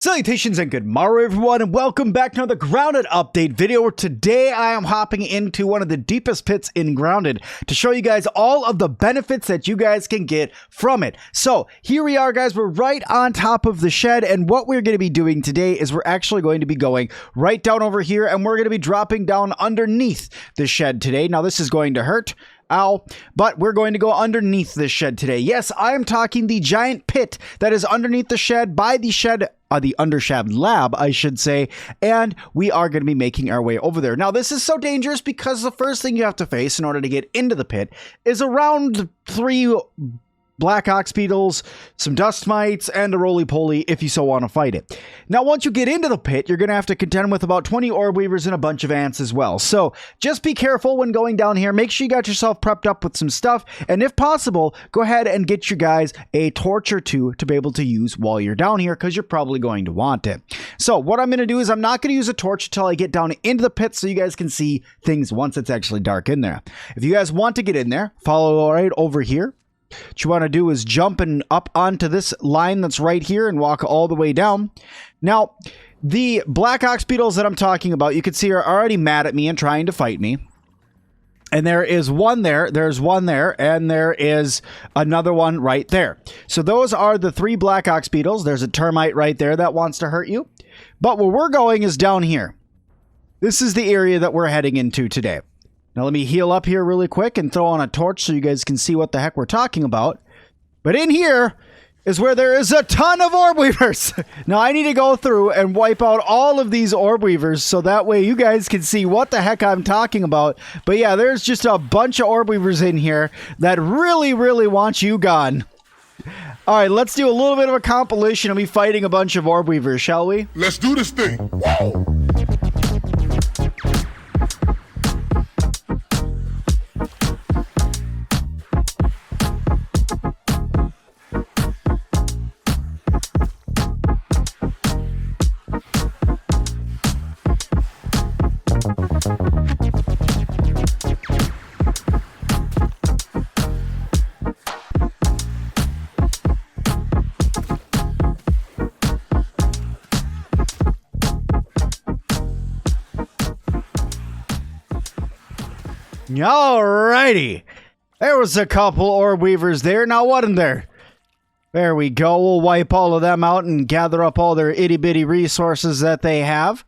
Salutations and good morrow everyone, and welcome back to another Grounded update video. Today I am hopping into one of the deepest pits in Grounded to show you guys all of the benefits that you guys can get from it. So here we are, guys. We're right on top of the shed, and what we're going to be doing today is we're actually going to be going right down over here, and we're going to be dropping down underneath the shed today. Now this is going to hurt. Ow. But we're going to go underneath this shed today. Yes, I am talking the giant pit that is underneath the shed by the shed, the Undershed lab, I should say, and we are going to be making our way over there. Now, this is so dangerous because the first thing you have to face in order to get into the pit is around 3 black ox beetles, some dust mites, and a roly-poly if you so want to fight it. Now, once you get into the pit, you're going to have to contend with about 20 Orb Weavers and a bunch of ants as well. So just be careful when going down here. Make sure you got yourself prepped up with some stuff, and if possible, go ahead and get you guys a torch or two to be able to use while you're down here, because you're probably going to want it. So what I'm going to do is I'm not going to use a torch until I get down into the pit so you guys can see things once it's actually dark in there. If you guys want to get in there, follow right over here. What you want to do is jump up onto this line that's right here and walk all the way down. Now, the black ox beetles that I'm talking about, you can see are already mad at me and trying to fight me. And there is one there, there's one there, and there is another one right there. So those are the 3 black ox beetles. There's a termite right there that wants to hurt you. But where we're going is down here. This is the area that we're heading into today. Now let me heal up here really quick and throw on a torch so you guys can see what the heck we're talking about. But in here is where there is a ton of Orb Weavers. Now I need to go through and wipe out all of these Orb Weavers so that way you guys can see what the heck I'm talking about. But yeah, there's just a bunch of Orb Weavers in here that really want you gone. Alright, let's do a little bit of a compilation of me fighting a bunch of Orb Weavers, shall we? Let's do this thing. Wow. Alrighty. There was a couple Orb Weavers there. Now what in there? There we go. We'll wipe all of them out and gather up all their itty-bitty resources that they have.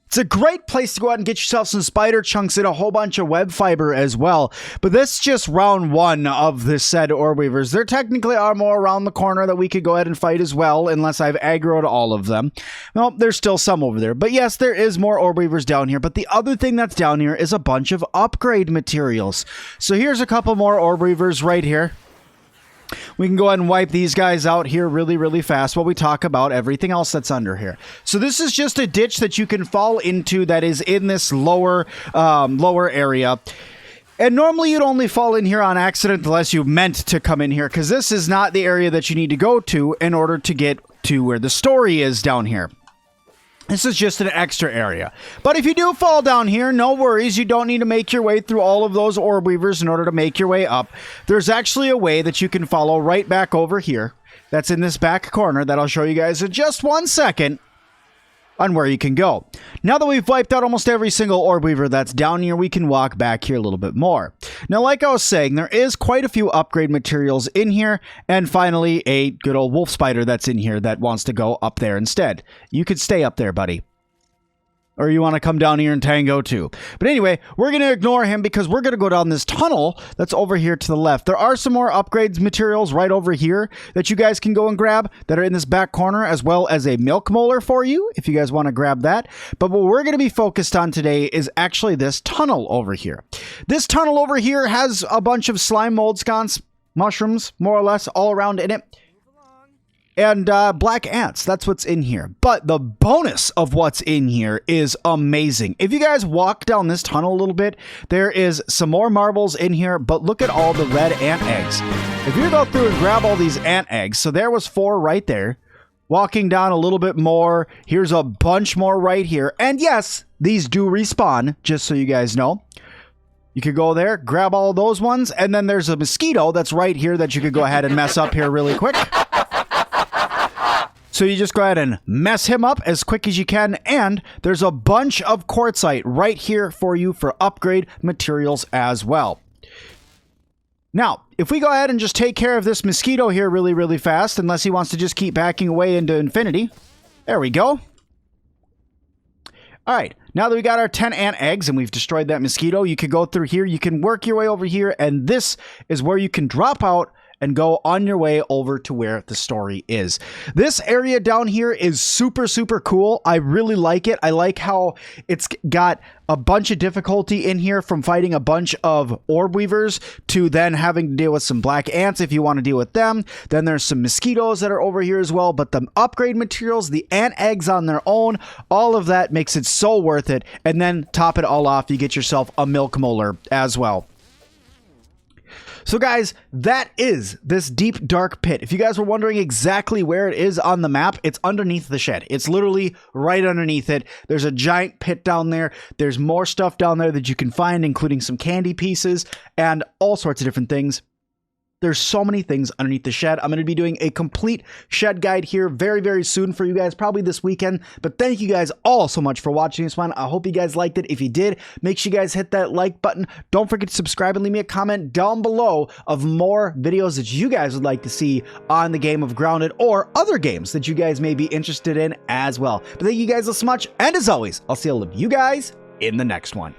It's a great place to go out and get yourself some spider chunks and a whole bunch of web fiber as well. But this is just round 1 of this said Orb Weavers. There technically are more around the corner that we could go ahead and fight as well, unless I've aggroed all of them. Well, there's still some over there. But yes, there is more Orb Weavers down here. But the other thing that's down here is a bunch of upgrade materials. So here's a couple more Orb Weavers right here. We can go ahead and wipe these guys out here really fast while we talk about everything else that's under here. So this is just a ditch that you can fall into that is in this lower area. And normally you'd only fall in here on accident unless you meant to come in here, because this is not the area that you need to go to in order to get to where the story is down here. This is just an extra area. But if you do fall down here, no worries. You don't need to make your way through all of those Orb Weavers in order to make your way up. There's actually a way that you can follow right back over here. That's in this back corner that I'll show you guys in just 1 second on where you can go. Now that we've wiped out almost every single Orb Weaver that's down here, we can walk back here a little bit more. Now, like I was saying, there is quite a few upgrade materials in here, and finally, a good old wolf spider that's in here that wants to go up there instead. You could stay up there, buddy. Or you want to come down here and tango too. But anyway, we're going to ignore him because we're going to go down this tunnel that's over here to the left. There are some more upgrades materials right over here that you guys can go and grab that are in this back corner, as well as a milk molar for you if you guys want to grab that. But what we're going to be focused on today is actually this tunnel over here. This tunnel over here has a bunch of slime mold sconce mushrooms, more or less, all around in it. And black ants, that's what's in here. But the bonus of what's in here is amazing. If you guys walk down this tunnel a little bit, there is some more marbles in here, but look at all the red ant eggs. If you go through and grab all these ant eggs, so there was 4 right there. Walking down a little bit more, here's a bunch more right here. And yes, these do respawn, just so you guys know. You could go there, grab all those ones, and then there's a mosquito that's right here that you could go ahead and mess up here really quick. So So you just go ahead and mess him up as quick as you can, and there's a bunch of quartzite right here for you for upgrade materials as well. Now, if we go ahead and just take care of this mosquito here really, really fast, unless he wants to just keep backing away into infinity. There we go. All right, now that we got our 10 ant eggs and we've destroyed that mosquito, you can go through here, you can work your way over here, and this is where you can drop out and go on your way over to where the story is. This area down here is super, super cool. I really like it. I like how it's got a bunch of difficulty in here, from fighting a bunch of orb weavers to then having to deal with some black ants if you want to deal with them. Then there's some mosquitoes that are over here as well, but the upgrade materials, the ant eggs on their own, all of that makes it so worth it. And then top it all off, you get yourself a milk molar as well. So guys, that is this deep dark pit. If you guys were wondering exactly where it is on the map, it's underneath the shed. It's literally right underneath it. There's a giant pit down there. There's more stuff down there that you can find, including some candy pieces and all sorts of different things. There's so many things underneath the shed. I'm going to be doing a complete shed guide here very, very soon for you guys, probably this weekend. But thank you guys all so much for watching this one. I hope you guys liked it. If you did, make sure you guys hit that like button. Don't forget to subscribe and leave me a comment down below of more videos that you guys would like to see on the game of Grounded, or other games that you guys may be interested in as well. But thank you guys so much. And as always, I'll see all of you guys in the next one.